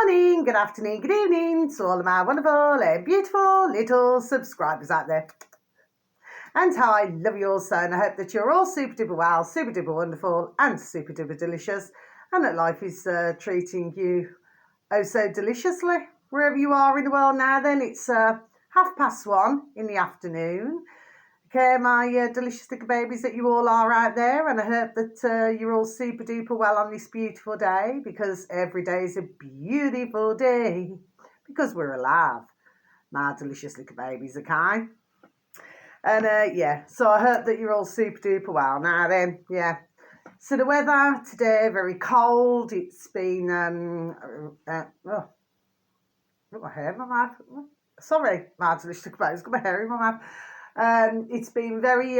morning, good afternoon, good evening to all of my wonderful and beautiful little subscribers out there. And how I love you all so, and I hope that you're all super duper well, super duper wonderful, and super duper delicious, and that life is treating you oh so deliciously. Wherever you are in the world now, then it's 1:30 in the afternoon. Okay, my delicious little babies that you all are out there, and I hope that you're all super duper well on this beautiful day, because every day is a beautiful day because we're alive, my delicious little babies, okay? And yeah, so I hope that you're all super duper well. Now then, yeah, so the weather today very cold. It's been oh, got my hair in my mouth. Sorry, my delicious little babies, got my hair in my mouth. It's been very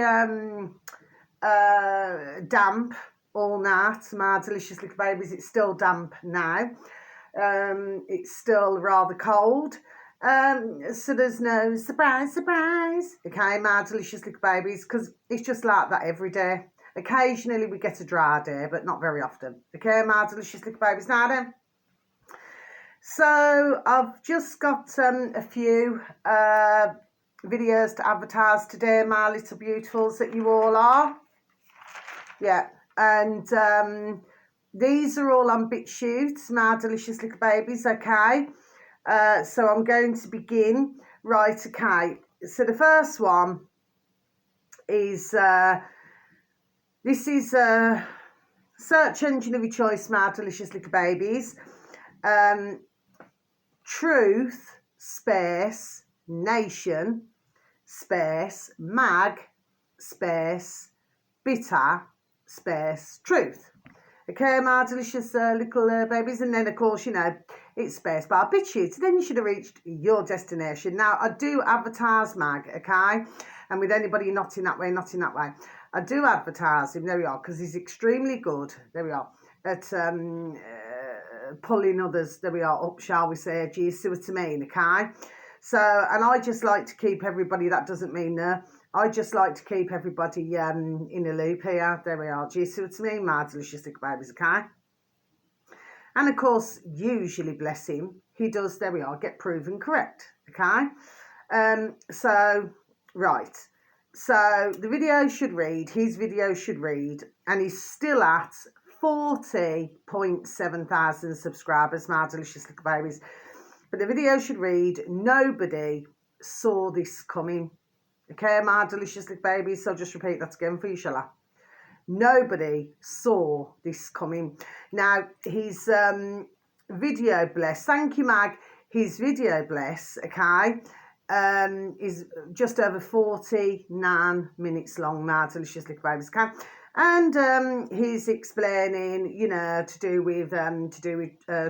damp all night, my delicious little babies. It's still damp now. It's still rather cold. So there's no surprise, okay, my delicious little babies, because it's just like that every day. Occasionally we get a dry day, but not very often. Okay, my delicious little babies. Now then, so I've just got a few videos to advertise today, my little beautifuls that you all are. Yeah, and these are all on BitChute, my delicious little babies, okay? So I'm going to begin. Right, okay. So the first one is, this is a search engine of your choice, my delicious little babies. Truth, space, nation, space, mag, space, bitter, space, truth. Okay, my delicious little babies. And then, of course, you know, it's Space Bar BitChute. Then you should have reached your destination. Now, I do advertise mag, okay? And with anybody not in that way, I do advertise him, there we are, because he's extremely good, there we are, at pulling others, there we are, up, shall we say, do you see what I mean, okay? So, and I just like to keep everybody, that doesn't mean I just like to keep everybody in a loop here. There we are. Do you see what I mean, my delicious little babies, okay? And of course, usually, bless him, he does, there we are, get proven correct, okay? So, right. So, the video should read, his video should read, and he's still at 40.7 thousand subscribers, my delicious little babies. But the video should read, nobody saw this coming. Okay, my delicious little babies. So I'll just repeat that again for you, shall I? Nobody saw this coming. Now, his video, bless. Thank you, Mag. His video, bless, okay, is just over 49 minutes long, my delicious little babies, okay? And he's explaining, you know, to do with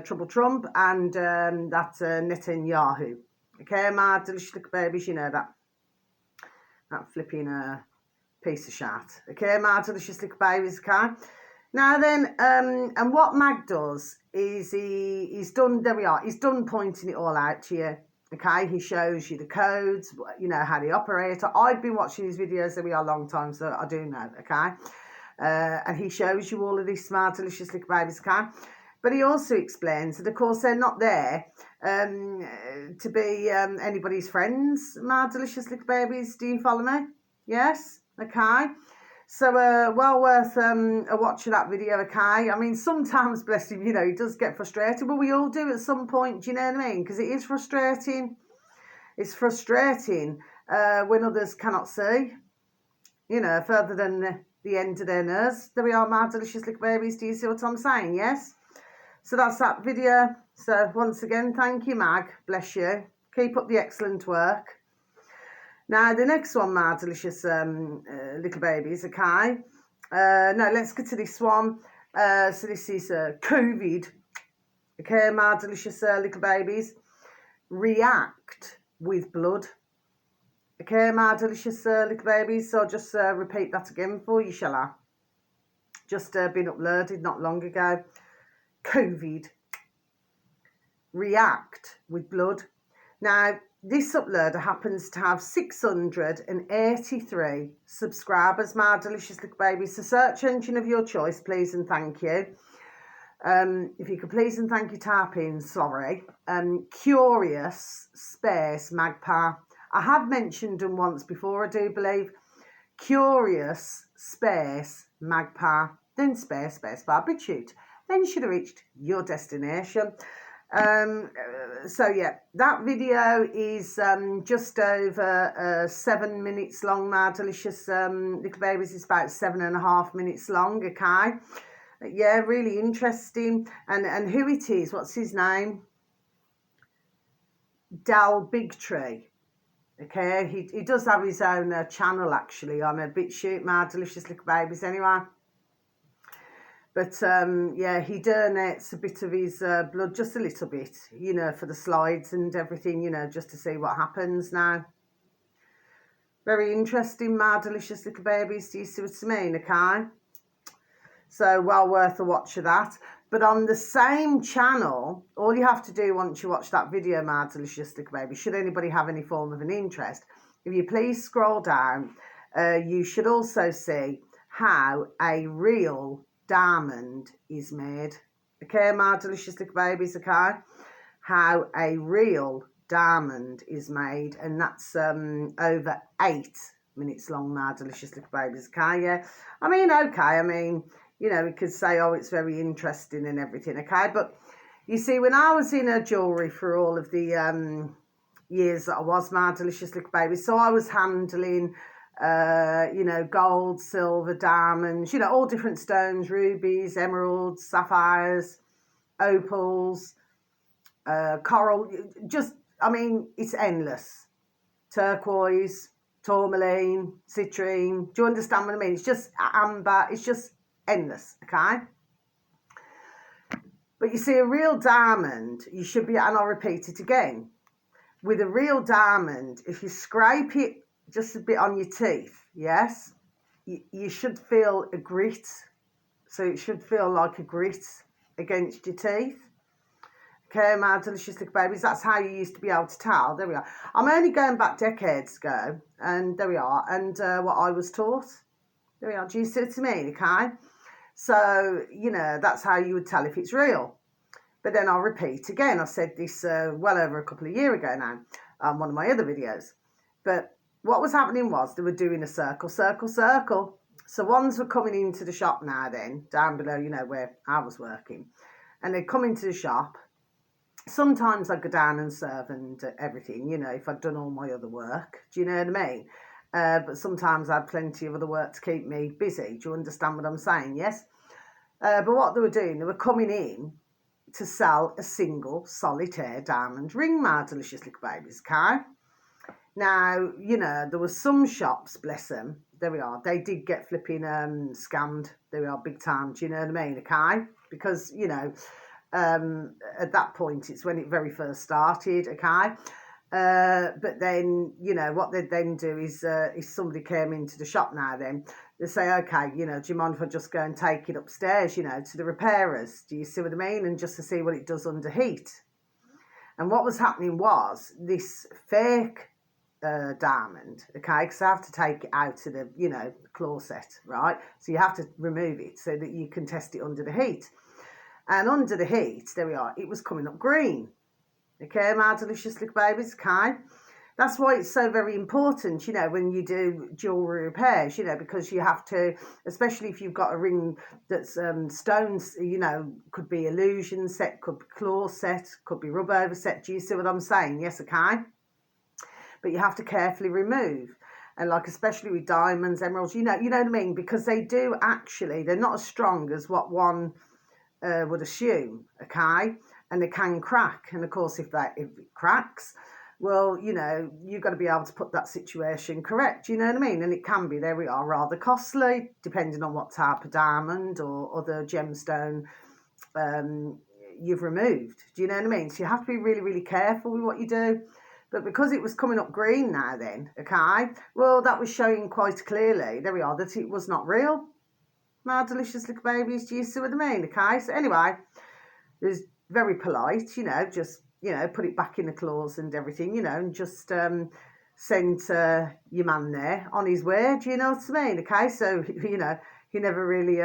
Trouble Trump and that Netanyahu. Okay, my delicious little babies, you know that flipping piece of shit. Okay, my delicious little babies, okay? Now then, and what Mag does is he's done, there we are, he's done pointing it all out to you. Okay, he shows you the codes, you know, how they operate. I've been watching his videos, there we are, a long time, so I do know, okay? And he shows you all of this, my delicious little babies, okay? But he also explains that, of course, they're not there to be anybody's friends, my delicious little babies. Do you follow me? Yes? Okay. So, well worth a watch of that video, okay? I mean, sometimes, bless him, you know, he does get frustrated. Well, we all do at some point, do you know what I mean? Because it is frustrating. It's frustrating when others cannot see, you know, further than the end of their nose. There we are, my delicious little babies. Do you see what I'm saying? Yes? So that's that video. So once again, thank you, Mag. Bless you. Keep up the excellent work. Now, the next one, my delicious little babies, okay? Now, let's get to this one. So this is COVID. Okay, my delicious little babies. React with blood. Okay, my delicious little babies. So I'll just repeat that again for you, shall I? Just been uploaded not long ago. COVID. React with blood. Now, this uploader happens to have 683 subscribers, my delicious little babies. The search engine of your choice, please and thank you. If you could please and thank you type in, sorry, Curious Space Magpie. I have mentioned them once before, I do believe. Curious Space Magpie, then space bar, big shoot. Then you should have reached your destination. So yeah, that video is just over 7 minutes long. My delicious little babies is about 7.5 minutes long. Okay, yeah, really interesting. And who it is? What's his name? Dal Bigtree. Okay, he does have his own channel actually on a BitChute, My Delicious Little Babies anyway. But yeah, he donates a bit of his blood, just a little bit, you know, for the slides and everything, you know, just to see what happens now. Very interesting, My Delicious Little Babies, do you see what I mean, okay? So well worth a watch of that. But on the same channel, all you have to do once you watch that video, My Delicious Little Baby, should anybody have any form of an interest, if you please scroll down, you should also see how a real diamond is made. Okay, My Delicious Little Babies, okay? How a real diamond is made, and that's over 8 minutes long, My Delicious Little Babies, okay? Yeah, I mean, okay, I mean, you know, we could say, oh, it's very interesting and everything, okay? But you see, when I was in jewellery for all of the years that I was My Delicious Little Baby, so I was handling, you know, gold, silver, diamonds, you know, all different stones, rubies, emeralds, sapphires, opals, coral, just, I mean, it's endless. Turquoise, tourmaline, citrine, do you understand what I mean? It's just amber, it's just endless, okay? But you see, a real diamond, you should be, and I'll repeat it again, with a real diamond, if you scrape it just a bit on your teeth, yes, you should feel a grit. So it should feel like a grit against your teeth. Okay, My Delicious Little Babies, that's how you used to be able to tell. There we are. I'm only going back decades ago, and there we are, and what I was taught. There we are. Do you see what I mean? Okay. So, you know, that's how you would tell if it's real. But then I'll repeat again. I said this well over a couple of years ago now on one of my other videos. But what was happening was they were doing a circle. So ones were coming into the shop now then, down below, you know, where I was working. And they'd come into the shop. Sometimes I'd go down and serve and everything, you know, if I'd done all my other work. Do you know what I mean? But sometimes I had plenty of other work to keep me busy. Do you understand what I'm saying? Yes? But what they were doing, they were coming in to sell a single solitaire diamond ring, My Delicious Little Babies, okay? Now, you know, there were some shops, bless them, there we are, they did get flipping scammed, there we are, big time, do you know what I mean, okay? Because, you know, at that point, it's when it very first started, okay? But then, you know, what they'd then do is if somebody came into the shop now then, they say, okay, you know, do you mind if I just go and take it upstairs, you know, to the repairers? Do you see what I mean? And just to see what it does under heat. And what was happening was this fake diamond, okay, because I have to take it out of the, you know, claw set, right? So you have to remove it so that you can test it under the heat. And under the heat, there we are, it was coming up green. Okay, My Delicious Little Babies, okay? That's why it's so very important, you know, when you do jewellery repairs, you know, because you have to, especially if you've got a ring that's stones, you know, could be illusion set, could be claw set, could be rub over set. Do you see what I'm saying? Yes, okay? But you have to carefully remove. And like, especially with diamonds, emeralds, you know what I mean? Because they do actually, they're not as strong as what one would assume, okay? And they can crack. And of course, if it cracks, well, you know, you've got to be able to put that situation correct. You know what I mean? And it can be, there we are, rather costly, depending on what type of diamond or other gemstone you've removed. Do you know what I mean? So you have to be really, really careful with what you do. But because it was coming up green now then, okay, well, that was showing quite clearly, there we are, that it was not real. My Delicious Little Babies, do you see what I mean? Okay, so anyway, it was very polite, you know, just, you know, put it back in the claws and everything, you know, and just sent your man there on his way, do you know what I mean? Okay, so, you know, he never really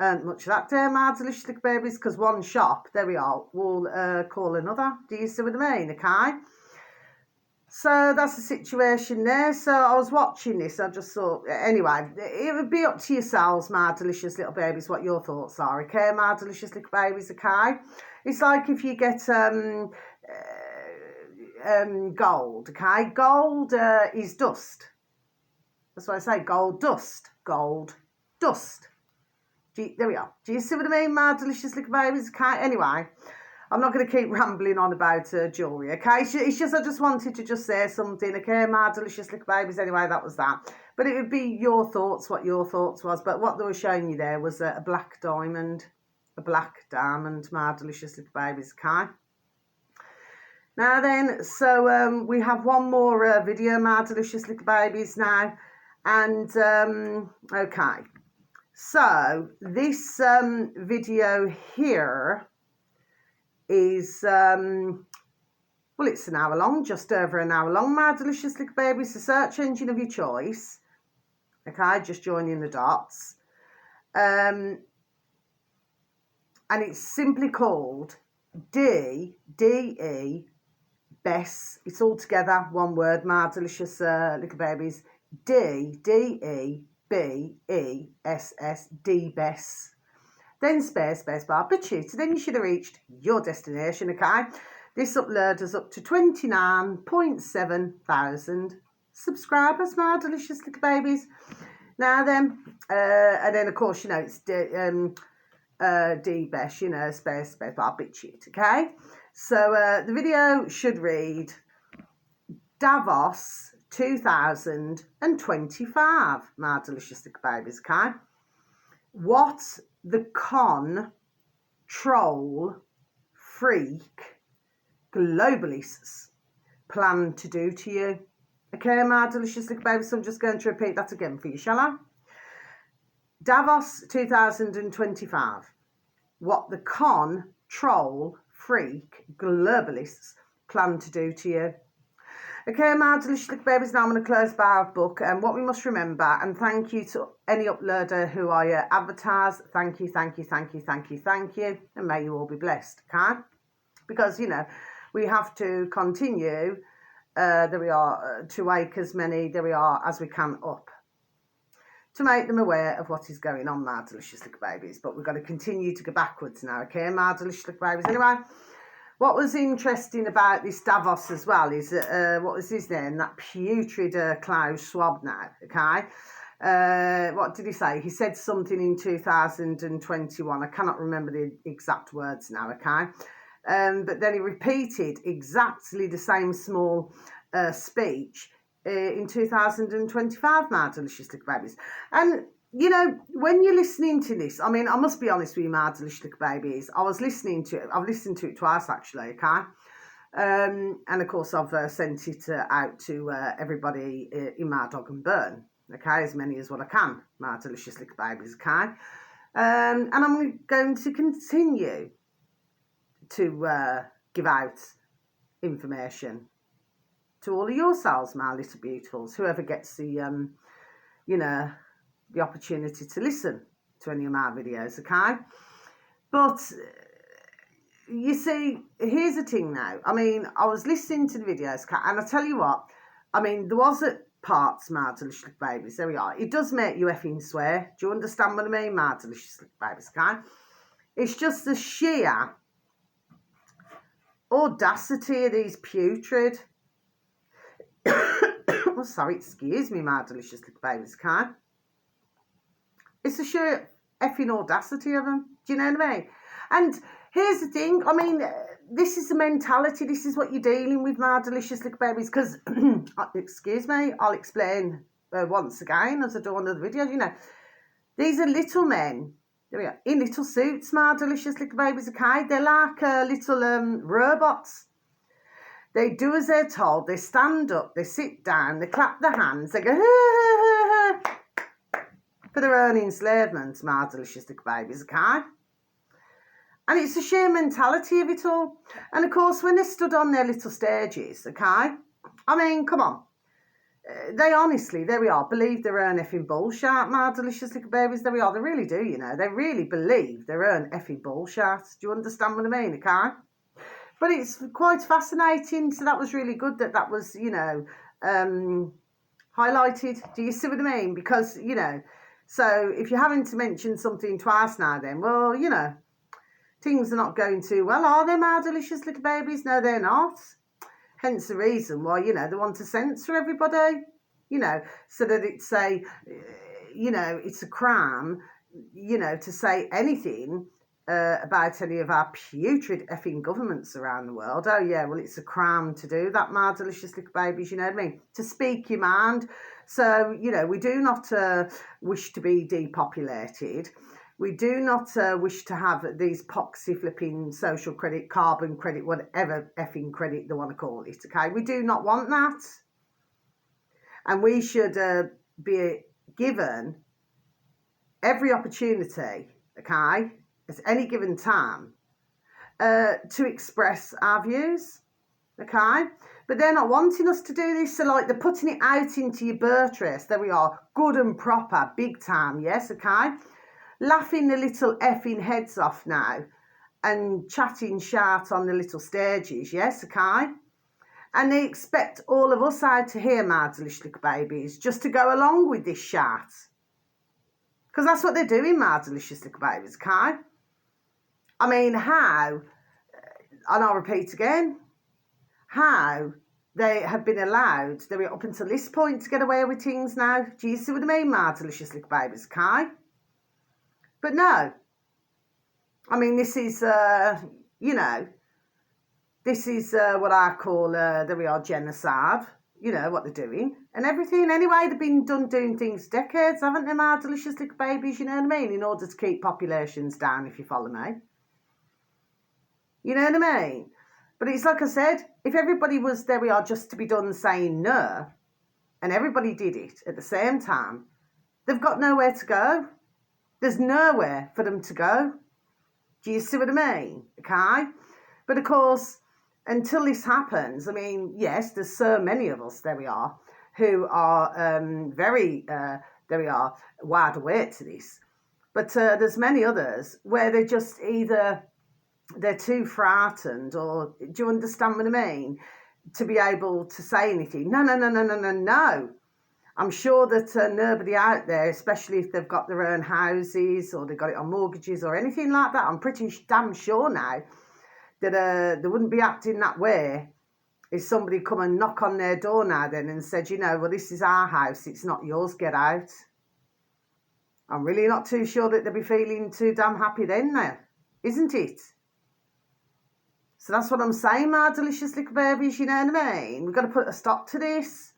earned much of that day, my delicious little babies, because one shop, there we are, will call another. Do you see what I mean? Okay. So that's the situation there. So I was watching this. I just thought, anyway, it would be up to yourselves, my delicious little babies, what your thoughts are. Okay, my delicious little babies. Okay. It's like if you get gold. Okay, gold is dust. That's why I say gold dust. Gold dust. There we are. Do you see what I mean, my delicious little babies? Okay. Anyway, I'm not going to keep rambling on about jewellery, okay? It's just I just wanted to just say something, okay, my delicious little babies. Anyway, that was that. But it would be your thoughts, what your thoughts was. But what they were showing you there was a black diamond, my delicious little babies, okay? Now then, so we have one more video, my delicious little babies now. And, okay. So, this video here is, well, it's an hour long, just over an hour long, my delicious little babies. The search engine of your choice. Okay, just joining the dots. And it's simply called D-E, Bess. It's all together, one word, my delicious little babies. D-E-B-E-S-S, D-Bess. Then space bar, but then you should have reached your destination, okay? This upload is up to 29.7 thousand subscribers, my delicious little babies. Now then, and then of course, you know, it's D-Bess, you know, space bar, okay? So the video should read Davos 2025, my delicious little babies, okay? What the con, troll, freak, globalists plan to do to you. Okay, my delicious little babies, so I'm just going to repeat that again for you, shall I? Davos 2025. What the con, troll, freak, globalists plan to do to you. Okay, my delicious little babies, now I'm going to close Bar of Book. And what we must remember, and thank you to any uploader who I advertise. Thank you. And may you all be blessed, okay? Because, you know, we have to continue, there we are, to wake as many, there we are, as we can up. To make them aware of what is going on, my delicious little babies. But we've got to continue to go backwards now, okay, my delicious little babies. Anyway, what was interesting about this Davos as well is, what was his name? That putrid Klaus Schwab now, okay? What did he say? He said something in 2021. I cannot remember the exact words now, okay? But then he repeated exactly the same small speech in 2025, my delicious little babies. And you know, when you're listening to this, I mean, I must be honest with you, my delicious little babies. I've listened to it twice, actually, okay? And, of course, I've sent it out to everybody in my dog and burn, okay? As many as what I can, my delicious little babies, okay? And I'm going to continue to give out information to all of yourselves, my little beautifuls, whoever gets the, you know, the opportunity to listen to any of my videos, okay? But you see, here's the thing now. I mean, I was listening to the videos, and I tell you what, I mean, there was at parts, my delicious little babies, there we are. It does make you effing swear. Do you understand what I mean, my delicious little babies, okay? It's just the sheer audacity of these putrid. Oh, sorry, excuse me, my delicious little babies, okay? It's the sheer effing audacity of them. Do you know what I mean? And here's the thing. I mean, this is the mentality. This is what you're dealing with, my delicious little babies. Because, excuse me, I'll explain once again as I do on other videos. You know, these are little men. There we are. In little suits, my delicious little babies, okay? They're like little robots. They do as they're told. They stand up. They sit down. They clap their hands. They go, for their own enslavement, my delicious little babies, okay? And it's the sheer mentality of it all. And of course, when they stood on their little stages, okay? I mean, come on. They honestly, there we are, believe they're effing bullshit, my delicious little babies. There we are, they really do, you know. They really believe they're effing bullshit. Do you understand what I mean? Okay? But it's quite fascinating. So that was really good that was, you know, highlighted. Do you see what I mean? Because, you know, so if you're having to mention something twice now, then, well, you know, things are not going too well, are they, my delicious little babies? No, they're not. Hence the reason why, you know, they want to censor everybody, you know, so that it's you know, it's a crime, you know, to say anything about any of our putrid effing governments around the world. Oh, yeah, well, it's a crime to do that, my delicious little babies, you know what I mean? To speak your mind. So, you know, we do not wish to be depopulated. We do not wish to have these poxy flipping social credit, carbon credit, whatever effing credit they want to call it, okay? We do not want that. And we should be given every opportunity, okay, at any given time to express our views, okay? But they're not wanting us to do this, so like they're putting it out into your birth race. There we are, good and proper, big time, yes, okay? Laughing the little effing heads off now and chatting shart on the little stages, yes, okay? And they expect all of us out to hear, my delicious little babies, just to go along with this shart. Because that's what they're doing, my delicious little babies, okay? I mean, how, and I'll repeat again, how they have been allowed, they were up until this point, to get away with things now. Do you see what I mean, my delicious little babies, okay? But no, I mean, this is, you know, this is what I call, there we are, genocide. You know what they're doing and everything. Anyway, they've been doing things decades, haven't they, my delicious little babies, you know what I mean, in order to keep populations down, if you follow me. You know what I mean? But it's like I said, if everybody was, there we are, just to be done saying no, and everybody did it at the same time, they've got nowhere to go. There's nowhere for them to go. Do you see what I mean? Okay? But of course, until this happens, I mean, yes, there's so many of us, there we are, who are very, there we are, wide awake to this. But there's many others where they're just either, they're too frightened, or, do you understand what I mean, to be able to say anything. No. I'm sure that nobody out there, especially if they've got their own houses or they've got it on mortgages or anything like that, I'm pretty damn sure now that they wouldn't be acting that way if somebody come and knock on their door now then and said, you know, well, this is our house, it's not yours, get out. I'm really not too sure that they'd be feeling too damn happy then now, isn't it? So that's what I'm saying, my delicious little babies, you know what I mean? We've got to put a stop to this.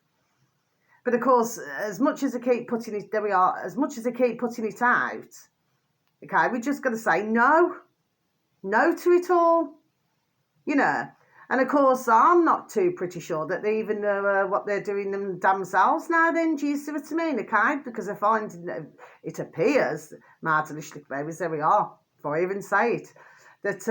But of course, as much as I keep putting it, there we are, as much as I keep putting it out, okay, we just got to say no to it all, you know. And of course, I'm not too pretty sure that they even know what they're doing themselves now then, do you see what I mean, okay? Because I find it appears, my delicious little babies, there we are, before I even say it, that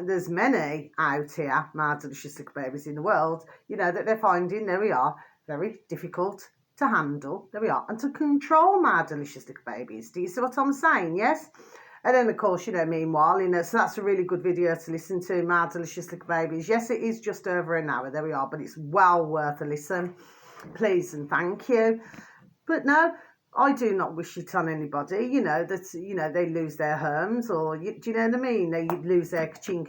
there's many out here, my delicious little babies in the world, you know, that they're finding, there we are, very difficult to handle, there we are, and to control, my delicious little babies. Do you see what I'm saying? Yes? And then, of course, you know, meanwhile, you know, so that's a really good video to listen to, my delicious little babies. Yes, it is just over an hour, there we are, but it's well worth a listen. Please and thank you. But no, I do not wish it on anybody, you know, that, you know, they lose their homes, or, do you know what I mean? They lose their ching.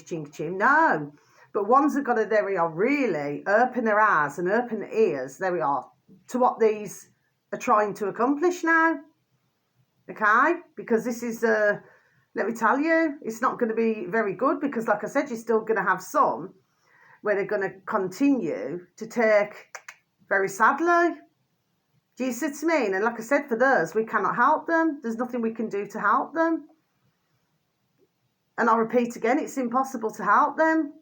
No. But ones that got to, there we are, really open their eyes and open their ears, there we are, to what these are trying to accomplish now. Okay? Because this is, let me tell you, it's not going to be very good, because like I said, you're still going to have some where they're going to continue to take, very sadly. Do you see what I mean? And like I said, for those, we cannot help them. There's nothing we can do to help them. And I'll repeat again, it's impossible to help them.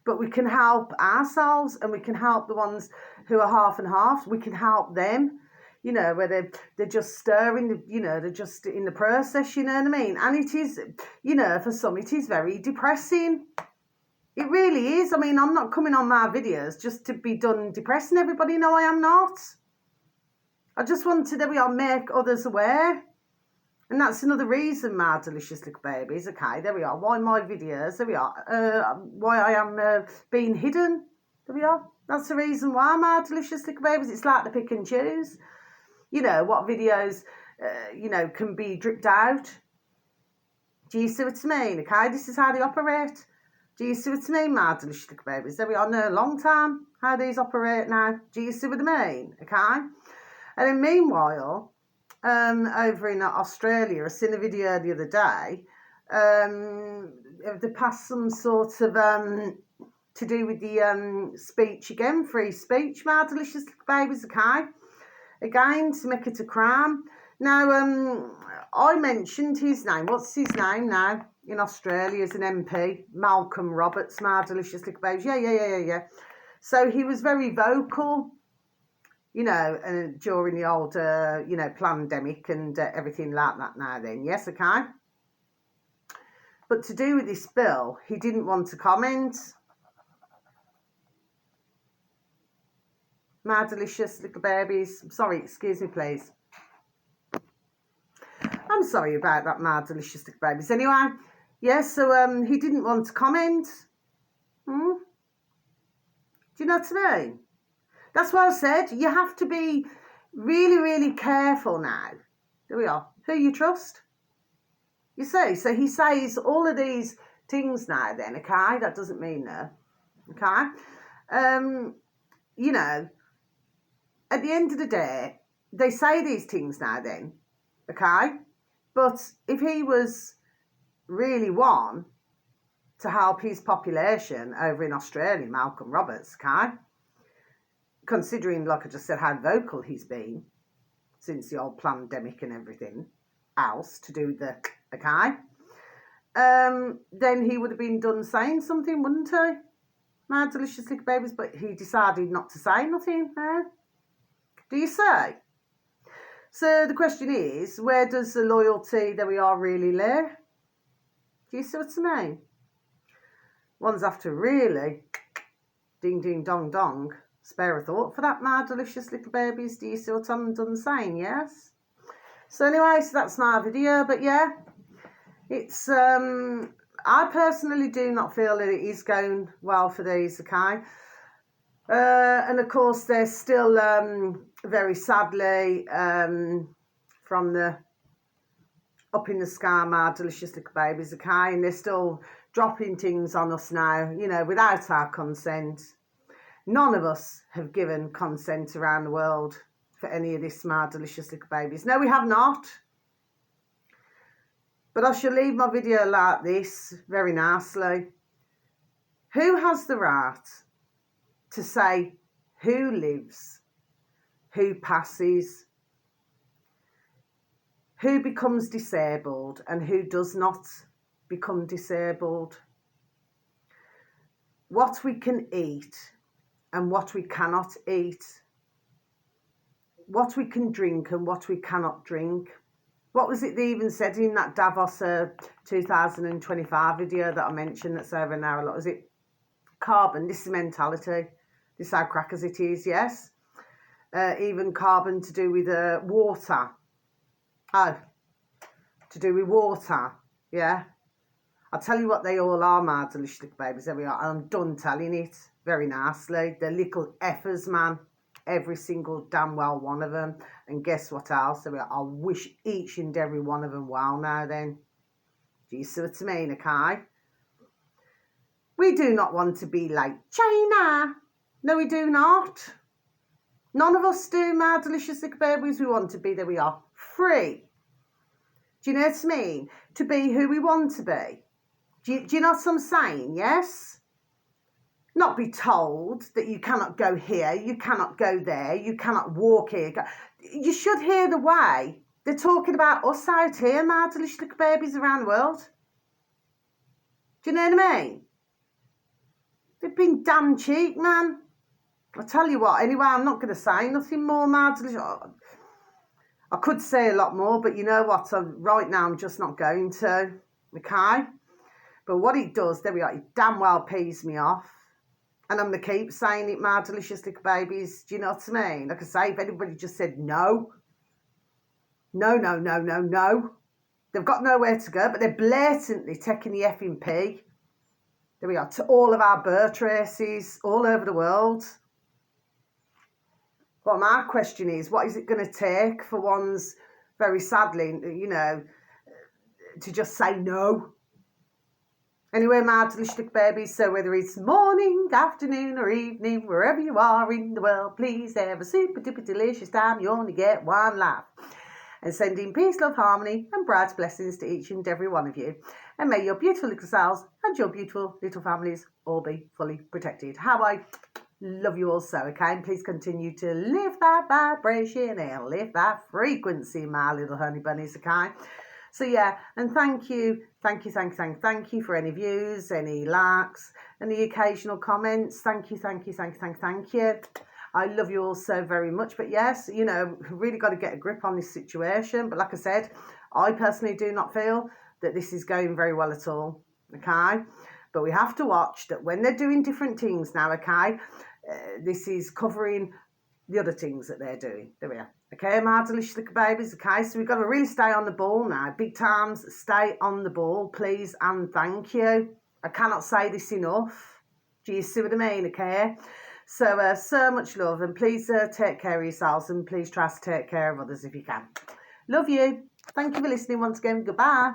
But we can help ourselves, and we can help the ones who are half and half. We can help them, you know, where they're just stirring, you know, they're just in the process, you know what I mean? And it is, you know, for some, it is very depressing. It really is. I mean, I'm not coming on my videos just to be done depressing everybody. No, I am not. I just want to, there we are, make others aware. And that's another reason, my delicious little babies, okay, there we are, why my videos, there we are, why I am being hidden, there we are. That's the reason why, my delicious little babies. It's like the pick and choose. You know, what videos, you know, can be dripped out. Do you see what I mean? Okay, this is how they operate. Do you see what I mean, my delicious little babies? There we are, no, a long time, how these operate now. Do you see what I mean? Okay. And then meanwhile, over in Australia, I seen a video the other day. They passed some sort of to do with the speech again, free speech, my delicious little babies, okay? Again, to make it a crime. Now, I mentioned his name. What's his name now in Australia as an MP? Malcolm Roberts, my delicious little babies. Yeah. So he was very vocal, you know, during the old, you know, pandemic and everything like that now then. Yes, okay? But to do with this bill, he didn't want to comment. My delicious little babies. Sorry, excuse me, please. I'm sorry about that, my delicious little babies. Anyway, yeah, so he didn't want to comment. Do you know what I mean? That's why I said you have to be really, really careful now. There we are. Who you trust? You see, so he says all of these things now then, okay? That doesn't mean no, okay? You know, at the end of the day, they say these things now then, okay? But if he was really one to help his population over in Australia, Malcolm Roberts, okay? Considering, like I just said, how vocal he's been since the old pandemic and everything else to do with the, okay? Then he would have been done saying something, wouldn't he? My delicious little babies, but he decided not to say nothing, eh? Do you say? So the question is, where does the loyalty that we are really lay? Do you see what I mean? Ones have to really ding, ding, dong, dong. Spare a thought for that, my delicious little babies. Do you see what I'm done saying? Yes. So anyway, so that's my video. But yeah, it's I personally do not feel that it is going well for these, okay? And of course, they're still very sadly from the up in the sky, my delicious little babies, okay? And they're still dropping things on us now, you know, without our consent. None of us have given consent around the world for any of this, my delicious little babies. No, we have not. But I shall leave my video like this, very nicely. Who has the right to say who lives, who passes, who becomes disabled and who does not become disabled, what we can eat and what we cannot eat, what we can drink and what we cannot drink? What was it they even said in that Davos 2025 video that I mentioned that's over an hour long? Was it carbon? This is mentality. This is how crackers it is, yes? Even carbon to do with water. Oh, to do with water, yeah? I'll tell you what they all are, my delicious little babies. There we are. I'm done telling it very nicely. They're little effers, man. Every single damn well one of them. And guess what else? There we are. I wish each and every one of them well now then. Do you see what I mean, okay? We do not want to be like China. No, we do not. None of us do, my delicious little babies. We want to be, there we are, free. Do you know what I mean? To be who we want to be. Do you know what I'm saying? Yes? Not be told that you cannot go here, you cannot go there, you cannot walk here. You should hear the way they're talking about us out here, my delicious little babies around the world. Do you know what I mean? They've been damn cheap, man. I'll tell you what, anyway, I'm not going to say nothing more, my delicious. I could say a lot more, but you know what? Right now, I'm just not going to. Okay? But what it does, there we are, it damn well pees me off. And I'm going to keep saying it, my delicious little babies. Do you know what I mean? Like I say, if anybody just said no, no. They've got nowhere to go, but they're blatantly taking the effing pee. There we are, to all of our birth races all over the world. Well, my question is, what is it going to take for ones, very sadly, you know, to just say no? Anyway, my delicious little babies, so whether it's morning, afternoon or evening, wherever you are in the world, please have a super duper delicious time. You only get one life. And sending peace, love, harmony and bright blessings to each and every one of you. And may your beautiful little selves and your beautiful little families all be fully protected. How I love you all so, okay? And please continue to live that vibration and live that frequency, my little honey bunnies, okay? So yeah, and thank you for any views, any likes, and the occasional comments. Thank you. I love you all so very much. But yes, you know, really got to get a grip on this situation. But like I said, I personally do not feel that this is going very well at all, okay? But we have to watch that when they're doing different things now, okay? This is covering the other things that they're doing. There we are. Okay, my delicious little babies, okay? So we've got to really stay on the ball now. Big times, stay on the ball, please and thank you. I cannot say this enough. Do you see what I mean, okay? So, so much love, and please take care of yourselves, and please try to take care of others if you can. Love you. Thank you for listening once again. Goodbye.